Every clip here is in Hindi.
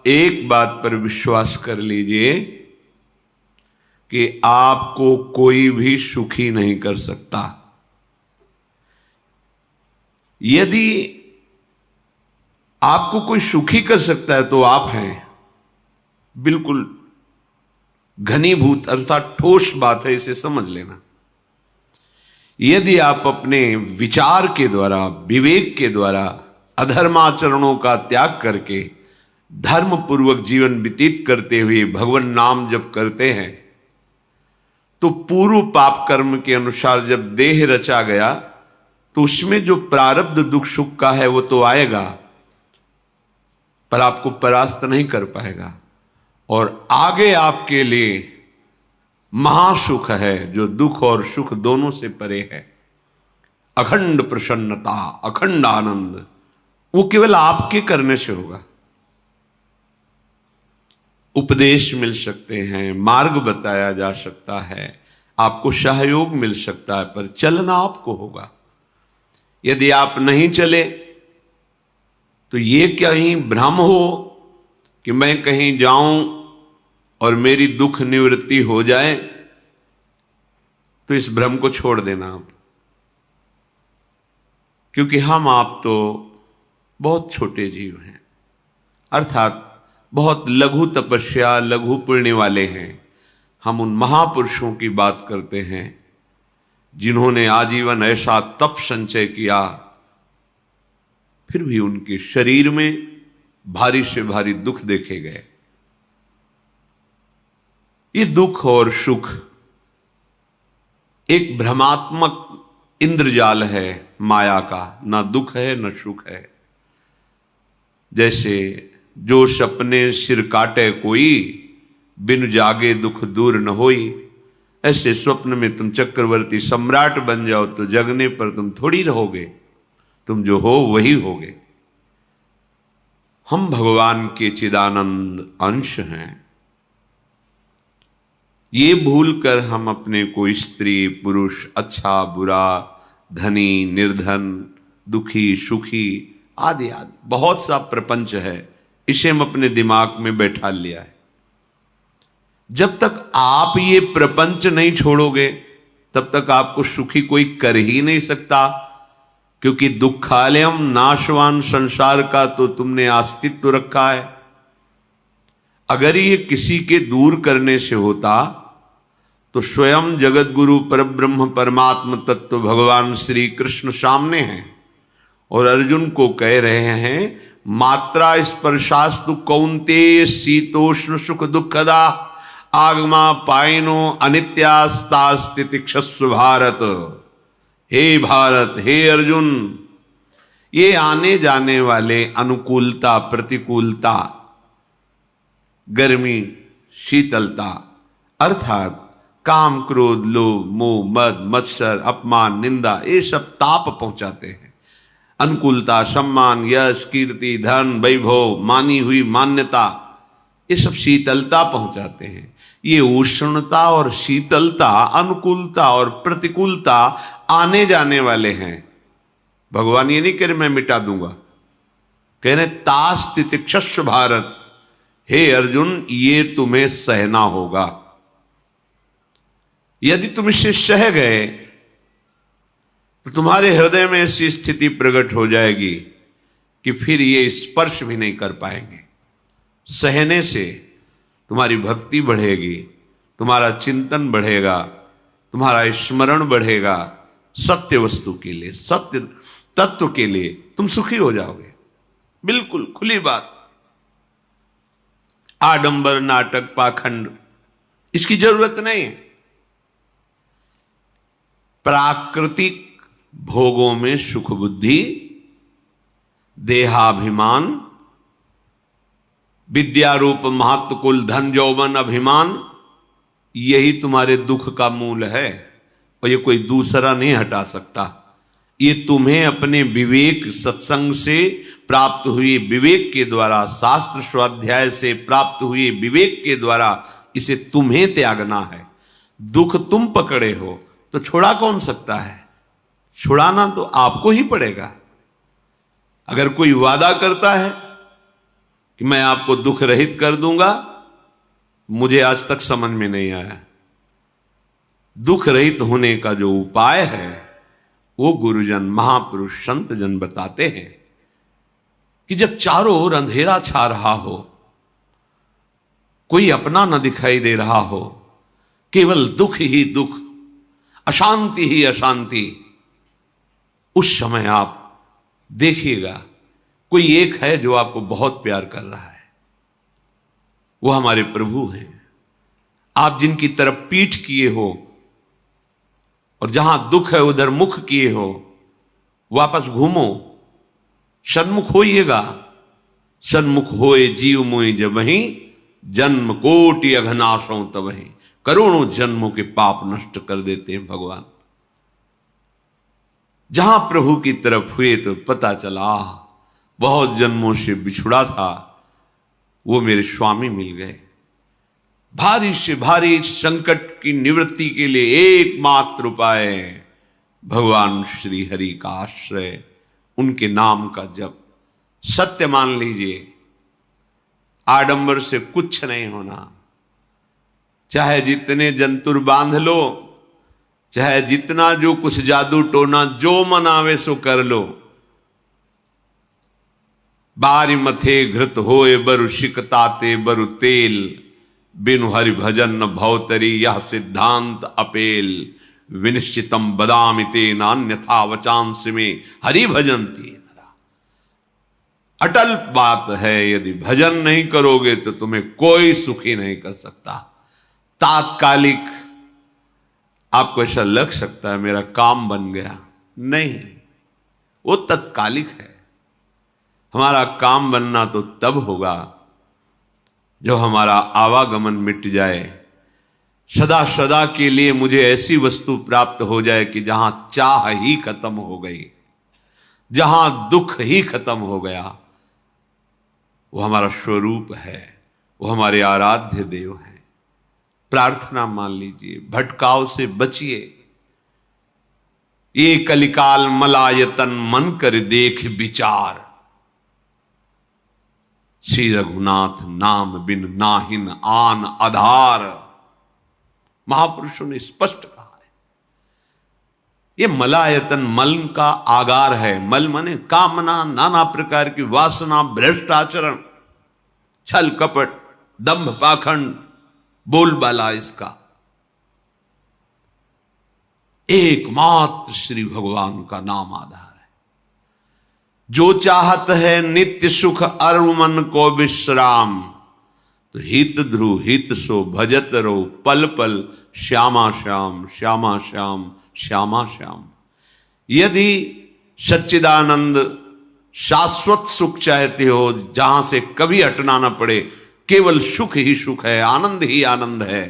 एक बात पर विश्वास कर लीजिए कि आपको कोई भी सुखी नहीं कर सकता। यदि आपको कोई सुखी कर सकता है तो आप हैं। बिल्कुल घनीभूत अर्थात ठोस बात है, इसे समझ लेना। यदि आप अपने विचार के द्वारा, विवेक के द्वारा अधर्माचरणों का त्याग करके धर्म पूर्वक जीवन व्यतीत करते हुए भगवान नाम जप करते हैं, तो पूर्व पाप कर्म के अनुसार जब देह रचा गया तो उसमें जो प्रारब्ध दुख सुख का है वो तो आएगा, पर आपको परास्त नहीं कर पाएगा। और आगे आपके लिए महासुख है जो दुख और सुख दोनों से परे है। अखंड प्रसन्नता, अखंड आनंद, वो केवल आपके करने से होगा। उपदेश मिल सकते हैं, मार्ग बताया जा सकता है, आपको सहयोग मिल सकता है, पर चलना आपको होगा। यदि आप नहीं चले तो ये कहीं भ्रम हो कि मैं कहीं जाऊं और मेरी दुख निवृत्ति हो जाए, तो इस भ्रम को छोड़ देना आप। क्योंकि हम आप तो बहुत छोटे जीव हैं, अर्थात बहुत लघु तपस्या, लघु पुण्य वाले हैं। हम उन महापुरुषों की बात करते हैं जिन्होंने आजीवन ऐसा तप संचय किया, फिर भी उनके शरीर में भारी से भारी दुख देखे गए। ये दुख और सुख एक भ्रमात्मक इंद्रजाल है माया का, ना दुख है न सुख है। जैसे जो सपने सिर काटे कोई, बिन जागे दुख दूर न होई। ऐसे स्वप्न में तुम चक्रवर्ती सम्राट बन जाओ तो जगने पर तुम थोड़ी रहोगे, तुम जो हो वही होगे। हम भगवान के चिदानंद अंश हैं। ये भूल कर हम अपने को स्त्री पुरुष, अच्छा बुरा, धनी निर्धन, दुखी सुखी आदि आदि बहुत सा प्रपंच है, इसे हम अपने दिमाग में बैठा लिया है। जब तक आप ये प्रपंच नहीं छोड़ोगे तब तक आपको सुखी कोई कर ही नहीं सकता, क्योंकि दुखालयम नाशवान संसार का तो तुमने अस्तित्व रखा है। अगर ये किसी के दूर करने से होता तो स्वयं जगत गुरु परब्रह्म परमात्म तत्व भगवान श्री कृष्ण सामने हैं और अर्जुन को कह रहे हैं, मात्रा स्पर्शास्तु कौन्तेय शीतोष्ण सुख दुखदा आगमा पायनो अनित्यास्तास्तितिक्षस्व भारत। हे भारत, हे अर्जुन, ये आने जाने वाले अनुकूलता प्रतिकूलता, गर्मी शीतलता, अर्थात काम क्रोध लोभ मोह मद मत्सर अपमान निंदा, ये सब ताप पहुंचाते हैं। अनुकूलता सम्मान यश कीर्ति धन वैभव, मानी हुई मान्यता, ये सब शीतलता पहुंचाते हैं। ये उष्णता और शीतलता, अनुकूलता और प्रतिकूलता आने जाने वाले हैं। भगवान ये नहीं कह रहे मैं मिटा दूंगा, कह रहे तास तितिक्षस्व भारत। हे अर्जुन, ये तुम्हें सहना होगा। यदि तुम इसे सह गए तो तुम्हारे हृदय में ऐसी स्थिति प्रकट हो जाएगी कि फिर ये स्पर्श भी नहीं कर पाएंगे। सहने से तुम्हारी भक्ति बढ़ेगी, तुम्हारा चिंतन बढ़ेगा, तुम्हारा स्मरण बढ़ेगा, सत्य वस्तु के लिए, सत्य तत्व के लिए तुम सुखी हो जाओगे। बिल्कुल खुली बात। आडंबर नाटक पाखंड इसकी जरूरत नहीं है। प्राकृतिक भोगों में सुख बुद्धि, देहाभिमान, विद्यारूप महत्व कुल धन यौवन अभिमान, यही तुम्हारे दुख का मूल है और ये कोई दूसरा नहीं हटा सकता। ये तुम्हें अपने विवेक सत्संग से प्राप्त हुए विवेक के द्वारा, शास्त्र स्वाध्याय से प्राप्त हुए विवेक के द्वारा इसे तुम्हें त्यागना है। दुख तुम पकड़े हो तो छुड़ा कौन सकता है? छुड़ाना तो आपको ही पड़ेगा। अगर कोई वादा करता है कि मैं आपको दुख रहित कर दूंगा, मुझे आज तक समझ में नहीं आया। दुख रहित होने का जो उपाय है वो गुरुजन, महापुरुष, संत जन बताते हैं कि जब चारों ओर अंधेरा छा रहा हो, कोई अपना न दिखाई दे रहा हो, केवल दुख ही दुख, अशांति ही अशांति, उस समय आप देखिएगा कोई एक है जो आपको बहुत प्यार कर रहा है। वो हमारे प्रभु हैं। आप जिनकी तरफ पीठ किए हो और जहां दुख है उधर मुख किए हो, वापस घूमो, सन्मुख होइएगा। सन्मुख होए जीव मोहि जबहि, जन्म कोटि अघनाशों तबहि। करोड़ों जन्मों के पाप नष्ट कर देते हैं भगवान। जहां प्रभु की तरफ हुए तो पता चला बहुत जन्मों से बिछुड़ा था, वो मेरे स्वामी मिल गए। भारी से भारी संकट की निवृत्ति के लिए एकमात्र उपाय भगवान श्री हरि का आश्रय, उनके नाम का जप। सत्य मान लीजिए, आडंबर से कुछ नहीं होना। चाहे जितने जंतुर बांध लो, चाहे जितना जो कुछ जादू टोना जो मनावे सो कर लो, बारी मथे घृत होए बरु शिकताते बरु तेल, बिनु हरि भजन न भवतरी यह सिद्धांत अपेल। विनिश्चितम बदामिते नान्यथा वचांस में हरि भजंती नरा। अटल बात है, यदि भजन नहीं करोगे तो तुम्हें कोई सुखी नहीं कर सकता। तात्कालिक आपको ऐसा लग सकता है मेरा काम बन गया, नहीं, वो तत्कालिक है। हमारा काम बनना तो तब होगा जब हमारा आवागमन मिट जाए, सदा सदा के लिए मुझे ऐसी वस्तु प्राप्त हो जाए कि जहां चाह ही खत्म हो गई, जहां दुख ही खत्म हो गया। वो हमारा स्वरूप है, वो हमारे आराध्य देव हैं। प्रार्थना मान लीजिए, भटकाव से बचिए। ये कलिकाल मलायतन मन कर देख विचार, श्री रघुनाथ नाम बिन नाहिन आन आधार। महापुरुषों ने स्पष्ट कहा है। ये मलायतन मल का आगार है। मल माने कामना, नाना प्रकार की वासना, भ्रष्ट आचरण, छल कपट, दंभ पाखंड, बोलबाला, इसका एकमात्र श्री भगवान का नाम आधार है। जो चाहत है नित्य सुख अरु मन को विश्राम, तो हित ध्रुव हित सो भजत रो पल पल श्यामा श्याम श्यामा श्याम श्यामा श्याम। यदि सच्चिदानंद शाश्वत सुख चाहते हो, जहां से कभी हटना ना पड़े, केवल सुख ही सुख है, आनंद ही आनंद है,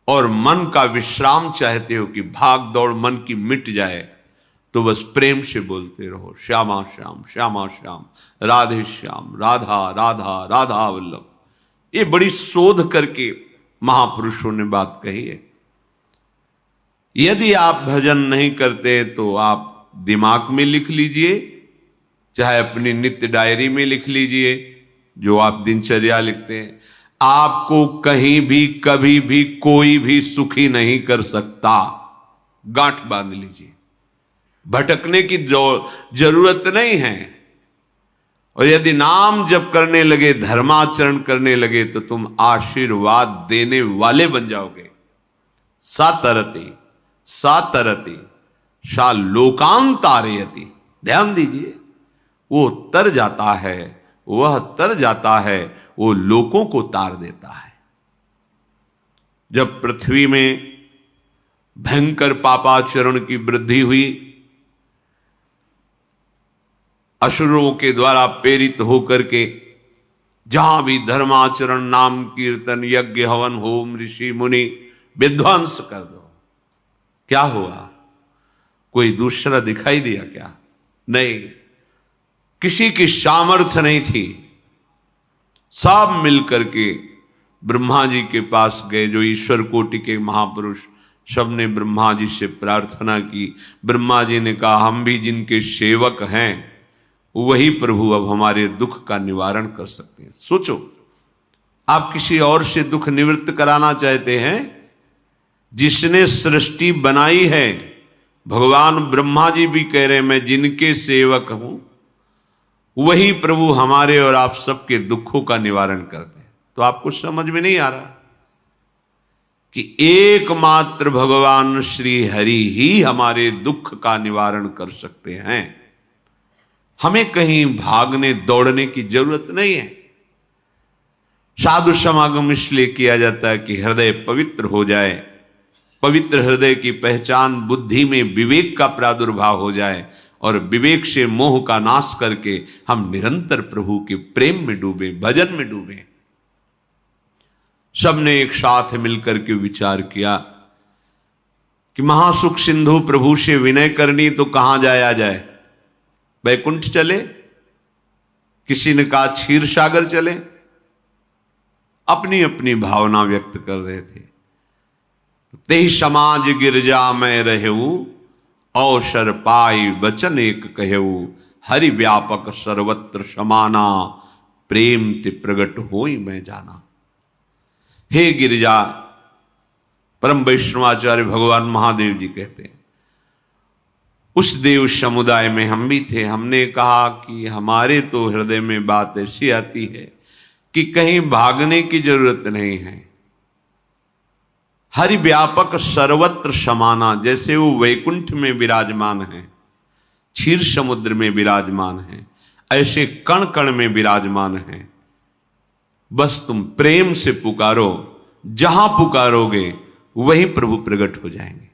और मन का विश्राम चाहते हो कि भाग दौड़ मन की मिट जाए, तो बस प्रेम से बोलते रहो श्यामा श्याम श्यामा श्याम, राधे श्याम, राधा राधा राधा वल्लभ। ये बड़ी शोध करके महापुरुषों ने बात कही है। यदि आप भजन नहीं करते तो आप दिमाग में लिख लीजिए, चाहे अपनी नित्य डायरी में लिख लीजिए, जो आप दिनचर्या लिखते हैं। आपको कहीं भी कभी भी कोई भी सुखी नहीं कर सकता। गांठ बांध लीजिए, भटकने की जरूरत नहीं है। और यदि नाम जप करने लगे, धर्माचरण करने लगे, तो तुम आशीर्वाद देने वाले बन जाओगे। सातरति सातरति सा लोकांतारयति। ध्यान दीजिए, वो तर जाता है, वह तर जाता है, वो लोकों को तार देता है। जब पृथ्वी में भयंकर पापाचरण की वृद्धि हुई, असुरों के द्वारा प्रेरित होकर के जहां भी धर्माचरण, नाम कीर्तन, यज्ञ, हवन, होम, ऋषि मुनि विध्वंस कर दो, क्या हुआ? कोई दूसरा दिखाई दिया क्या? नहीं, किसी की सामर्थ्य नहीं थी। सब मिलकर के ब्रह्मा जी के पास गए, जो ईश्वर कोटि के महापुरुष, सबने ब्रह्मा जी से प्रार्थना की। ब्रह्मा जी ने कहा, हम भी जिनके सेवक हैं वही प्रभु अब हमारे दुख का निवारण कर सकते हैं। सोचो, आप किसी और से दुख निवृत्त कराना चाहते हैं, जिसने सृष्टि बनाई है, भगवान ब्रह्मा जी भी कह रहे हैं मैं जिनके सेवक हूं, वही प्रभु हमारे और आप सबके दुखों का निवारण करते हैं। तो आपको समझ में नहीं आ रहा कि एकमात्र भगवान श्री हरि ही हमारे दुख का निवारण कर सकते हैं। हमें कहीं भागने दौड़ने की जरूरत नहीं है। साधु समागम इसलिए किया जाता है कि हृदय पवित्र हो जाए, पवित्र हृदय की पहचान बुद्धि में विवेक का प्रादुर्भाव हो जाए, और विवेक से मोह का नाश करके हम निरंतर प्रभु के प्रेम में डूबे, भजन में डूबे। सबने एक साथ मिलकर के विचार किया कि महासुख सिंधु प्रभु से विनय करनी तो कहां जाया जाए, वैकुंठ चले, किसी ने कहा क्षीर सागर चले, अपनी अपनी भावना व्यक्त कर रहे थे। तेहि समाज गिरजा में रहू, अवसर पाई वचन एक कहू, हरि व्यापक सर्वत्र समाना, प्रेम ते प्रगट होई मैं जाना। हे गिरिजा, परम वैष्णवाचार्य भगवान महादेव जी कहते हैं, उस देव समुदाय में हम भी थे। हमने कहा कि हमारे तो हृदय में बात ऐसी आती है कि कहीं भागने की जरूरत नहीं है। हरि व्यापक सर्वत्र समाना, जैसे वो वैकुंठ में विराजमान है, क्षीर समुद्र में विराजमान है, ऐसे कण कण में विराजमान है। बस तुम प्रेम से पुकारो, जहां पुकारोगे वहीं प्रभु प्रकट हो जाएंगे।